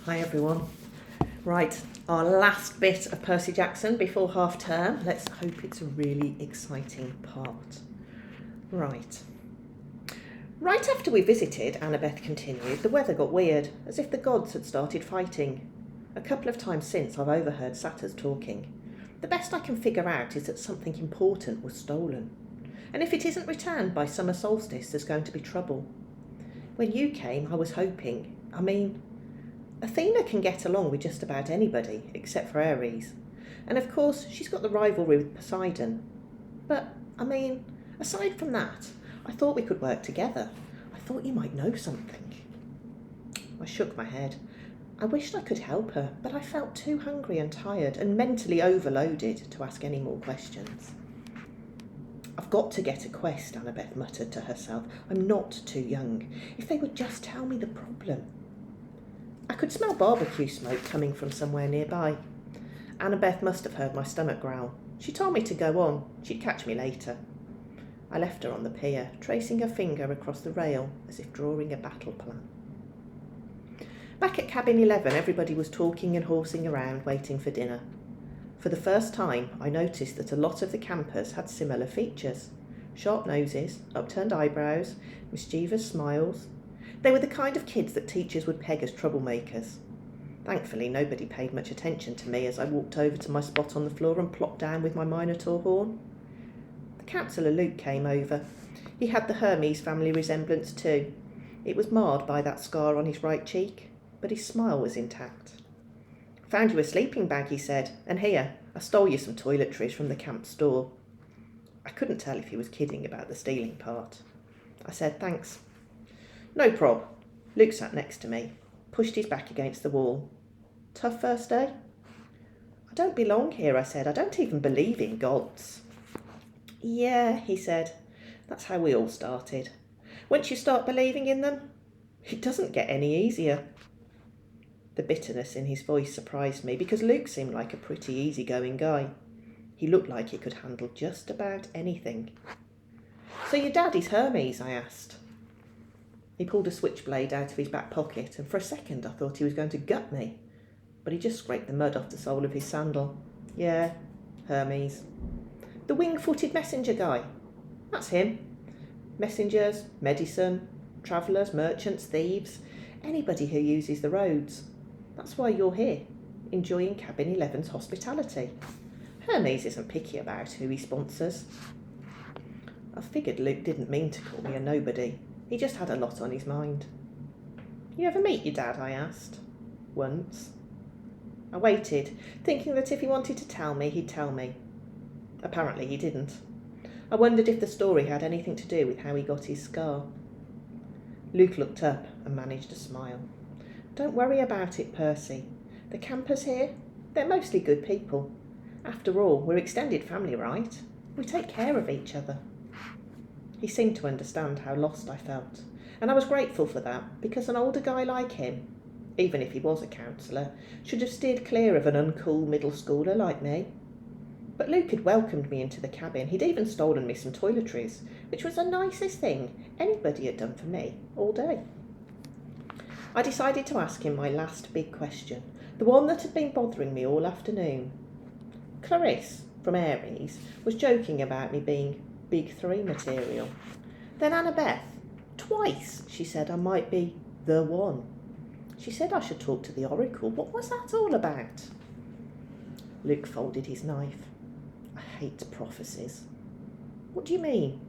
Hi everyone. Right, our last bit of Percy Jackson before half term. Let's hope it's a really exciting part. Right. Right after we visited, Annabeth continued, the weather got weird, as if the gods had started fighting. A couple of times since I've overheard satyrs talking. The best I can figure out is that something important was stolen. And if it isn't returned by summer solstice, there's going to be trouble. When you came, I was hoping, Athena can get along with just about anybody, except for Ares. And of course, she's got the rivalry with Poseidon. But, aside from that, I thought we could work together. I thought you might know something. I shook my head. I wished I could help her, but I felt too hungry and tired and mentally overloaded to ask any more questions. I've got to get a quest, Annabeth muttered to herself. I'm not too young. If they would just tell me the problem. I could smell barbecue smoke coming from somewhere nearby. Annabeth must have heard my stomach growl. She told me to go on. She'd catch me later. I left her on the pier, tracing her finger across the rail as if drawing a battle plan. Back at cabin 11, everybody was talking and horsing around, waiting for dinner. For the first time, I noticed that a lot of the campers had similar features. Sharp noses, upturned eyebrows, mischievous smiles. They were the kind of kids that teachers would peg as troublemakers. Thankfully, nobody paid much attention to me as I walked over to my spot on the floor and plopped down with my Minotaur horn. The counsellor Luke came over. He had the Hermes family resemblance too. It was marred by that scar on his right cheek, but his smile was intact. Found you a sleeping bag, he said, and here, I stole you some toiletries from the camp store. I couldn't tell if he was kidding about the stealing part. I said, thanks. No prob. Luke sat next to me, pushed his back against the wall. Tough first day? I don't belong here, I said. I don't even believe in gods. Yeah, he said. That's how we all started. Once you start believing in them, it doesn't get any easier. The bitterness in his voice surprised me because Luke seemed like a pretty easygoing guy. He looked like he could handle just about anything. So your dad is Hermes, I asked. He pulled a switchblade out of his back pocket, and for a second I thought he was going to gut me. But he just scraped the mud off the sole of his sandal. Yeah, Hermes. The wing-footed messenger guy. That's him. Messengers, medicine, travellers, merchants, thieves, anybody who uses the roads. That's why you're here, enjoying Cabin 11's hospitality. Hermes isn't picky about who he sponsors. I figured Luke didn't mean to call me a nobody. He just had a lot on his mind. You ever meet your dad? I asked. Once. I waited, thinking that if he wanted to tell me, he'd tell me. Apparently he didn't. I wondered if the story had anything to do with how he got his scar. Luke looked up and managed a smile. Don't worry about it, Percy. The campers here, they're mostly good people. After all, we're extended family, right? We take care of each other. He seemed to understand how lost I felt, and I was grateful for that, because an older guy like him, even if he was a counsellor, should have steered clear of an uncool middle schooler like me. But Luke had welcomed me into the cabin. He'd even stolen me some toiletries, which was the nicest thing anybody had done for me all day. I decided to ask him my last big question, the one that had been bothering me all afternoon. Clarisse, from Ares, was joking about me being Big 3 material. Then Annabeth, twice, she said I might be the one. She said I should talk to the oracle. What was that all about? Luke folded his knife. I hate prophecies. What do you mean?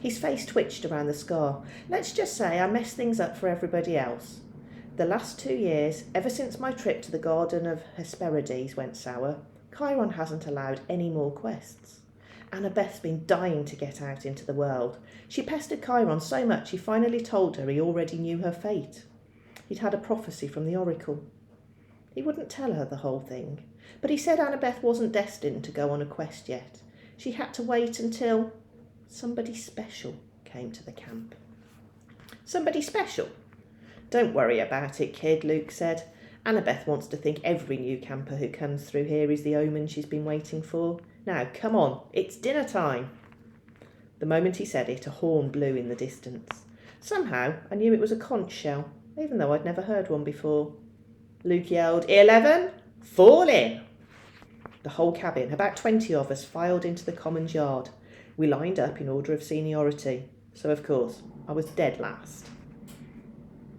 His face twitched around the scar. Let's just say I messed things up for everybody else. The last 2 years, ever since my trip to the Garden of Hesperides went sour, Chiron hasn't allowed any more quests. Annabeth's been dying to get out into the world. She pestered Chiron so much he finally told her he already knew her fate. He'd had a prophecy from the oracle. He wouldn't tell her the whole thing, but he said Annabeth wasn't destined to go on a quest yet. She had to wait until somebody special came to the camp. Somebody special? Don't worry about it, kid, Luke said. Annabeth wants to think every new camper who comes through here is the omen she's been waiting for. Now, come on, it's dinner time. The moment he said it, a horn blew in the distance. Somehow, I knew it was a conch shell, even though I'd never heard one before. Luke yelled, 11, fall in. The whole cabin, about 20 of us, filed into the commons yard. We lined up in order of seniority, so of course I was dead last.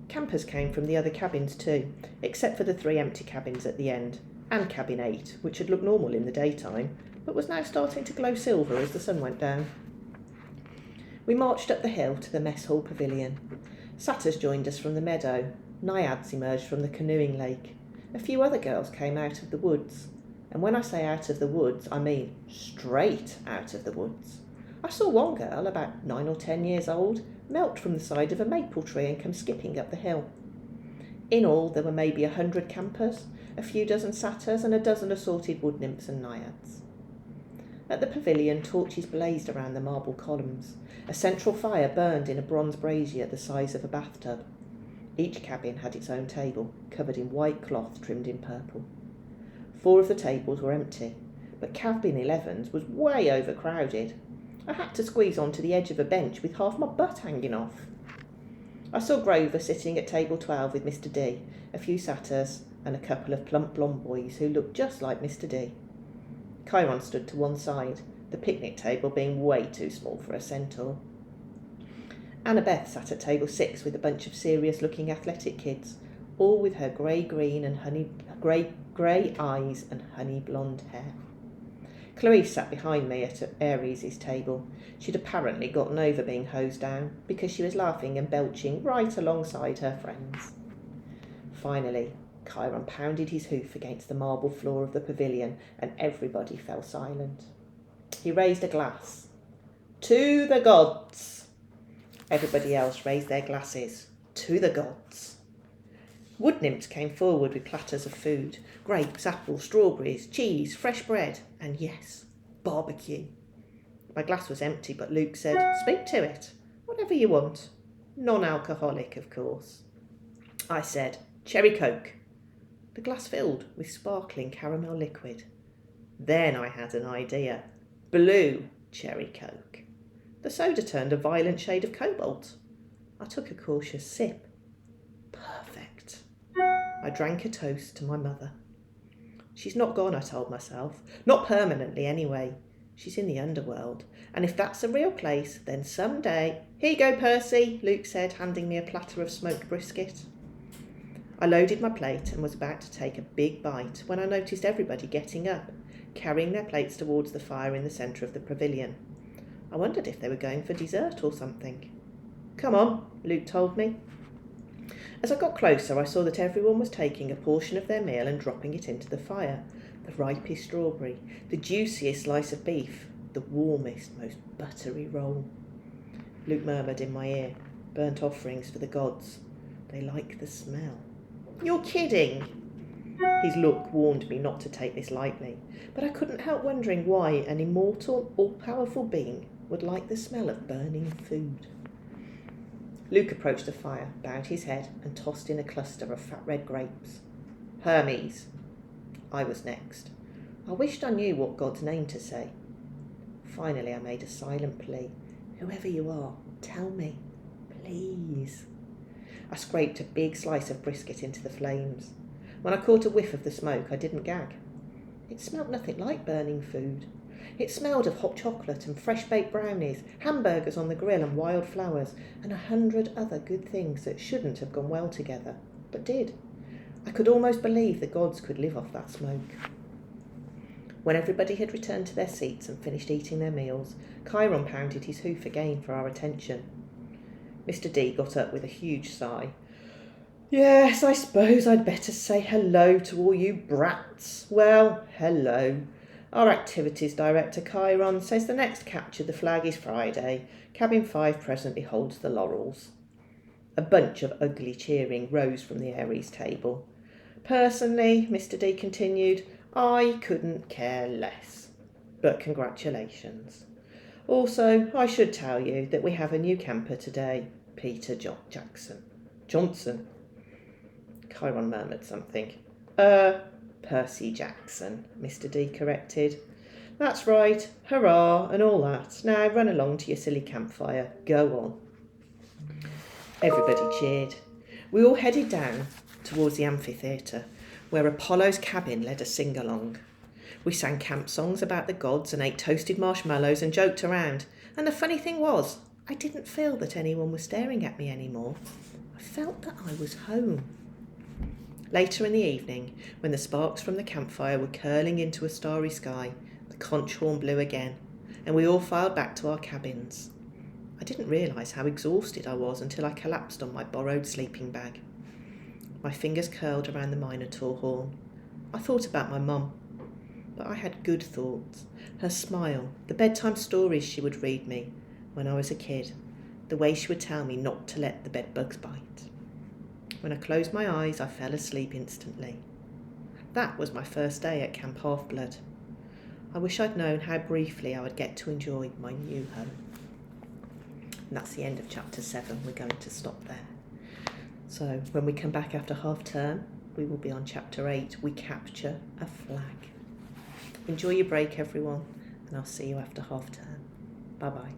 Campers came from the other cabins too, except for the 3 empty cabins at the end, and cabin 8, which had looked normal in the daytime, but was now starting to glow silver as the sun went down. We marched up the hill to the mess hall pavilion. Satyrs joined us from the meadow. Naiads emerged from the canoeing lake. A few other girls came out of the woods. And when I say out of the woods, I mean straight out of the woods. I saw one girl, about 9 or 10 years old, melt from the side of a maple tree and come skipping up the hill. In all, there were maybe 100 campers, a few dozen satyrs, and a dozen assorted wood nymphs and naiads. At the pavilion, torches blazed around the marble columns. A central fire burned in a bronze brazier the size of a bathtub. Each cabin had its own table, covered in white cloth trimmed in purple. 4 of the tables were empty, but cabin 11's was way overcrowded. I had to squeeze onto the edge of a bench with half my butt hanging off. I saw Grover sitting at table 12 with Mr. D, a few satyrs, and a couple of plump blonde boys who looked just like Mr. D. Chiron stood to one side, the picnic table being way too small for a centaur. Annabeth sat at table 6 with a bunch of serious-looking athletic kids, all with her grey-green and grey eyes and honey-blonde hair. Clarice sat behind me at Aries' table. She'd apparently gotten over being hosed down because she was laughing and belching right alongside her friends. Finally, Chiron pounded his hoof against the marble floor of the pavilion and everybody fell silent. He raised a glass. To the gods! Everybody else raised their glasses. To the gods! Wood nymphs came forward with platters of food. Grapes, apples, strawberries, cheese, fresh bread, and yes, barbecue. My glass was empty, but Luke said, speak to it. Whatever you want. Non-alcoholic, of course. I said, cherry coke. The glass filled with sparkling caramel liquid. Then I had an idea. Blue cherry coke. The soda turned a violent shade of cobalt. I took a cautious sip. Perfect. I drank a toast to my mother. She's not gone, I told myself. Not permanently, anyway. She's in the underworld. And if that's a real place, then someday... Here you go, Percy, Luke said, handing me a platter of smoked brisket. I loaded my plate and was about to take a big bite when I noticed everybody getting up, carrying their plates towards the fire in the centre of the pavilion. I wondered if they were going for dessert or something. Come on, Luke told me. As I got closer, I saw that everyone was taking a portion of their meal and dropping it into the fire. The ripest strawberry, the juiciest slice of beef, the warmest, most buttery roll. Luke murmured in my ear, burnt offerings for the gods. They like the smell. You're kidding! His look warned me not to take this lightly, but I couldn't help wondering why an immortal, all-powerful being would like the smell of burning food. Luke approached the fire, bowed his head, and tossed in a cluster of fat red grapes. Hermes. I was next. I wished I knew what god's name to say. Finally, I made a silent plea. Whoever you are, tell me, please. I scraped a big slice of brisket into the flames. When I caught a whiff of the smoke, I didn't gag. It smelled nothing like burning food. It smelled of hot chocolate and fresh-baked brownies, hamburgers on the grill and wild flowers, and 100 other good things that shouldn't have gone well together, but did. I could almost believe the gods could live off that smoke. When everybody had returned to their seats and finished eating their meals, Chiron pounded his hoof again for our attention. Mr. D got up with a huge sigh. Yes, I suppose I'd better say hello to all you brats. Well, hello. Our activities director, Chiron, says the next capture the flag is Friday. Cabin 5 presently holds the laurels. A bunch of ugly cheering rose from the Aries table. Personally, Mr. D continued, I couldn't care less. But congratulations. Also, I should tell you that we have a new camper today, Peter Jackson. Johnson. Chiron murmured something. Percy Jackson, Mr. D corrected. That's right, hurrah and all that. Now run along to your silly campfire. Go on. Everybody cheered. We all headed down towards the amphitheatre. where Apollo's cabin led a sing-along. We sang camp songs about the gods and ate toasted marshmallows and joked around. And the funny thing was, I didn't feel that anyone was staring at me anymore. I felt that I was home. Later in the evening, when the sparks from the campfire were curling into a starry sky, the conch horn blew again, and we all filed back to our cabins. I didn't realise how exhausted I was until I collapsed on my borrowed sleeping bag. My fingers curled around the Minotaur horn. I thought about my mum, but I had good thoughts. Her smile, the bedtime stories she would read me when I was a kid, the way she would tell me not to let the bedbugs bite. When I closed my eyes, I fell asleep instantly. That was my first day at Camp Half-Blood. I wish I'd known how briefly I would get to enjoy my new home. And that's the end of chapter 7. We're going to stop there. So when we come back after half term, we will be on chapter 8. We capture a flag. Enjoy your break, everyone, and I'll see you after half term. Bye-bye.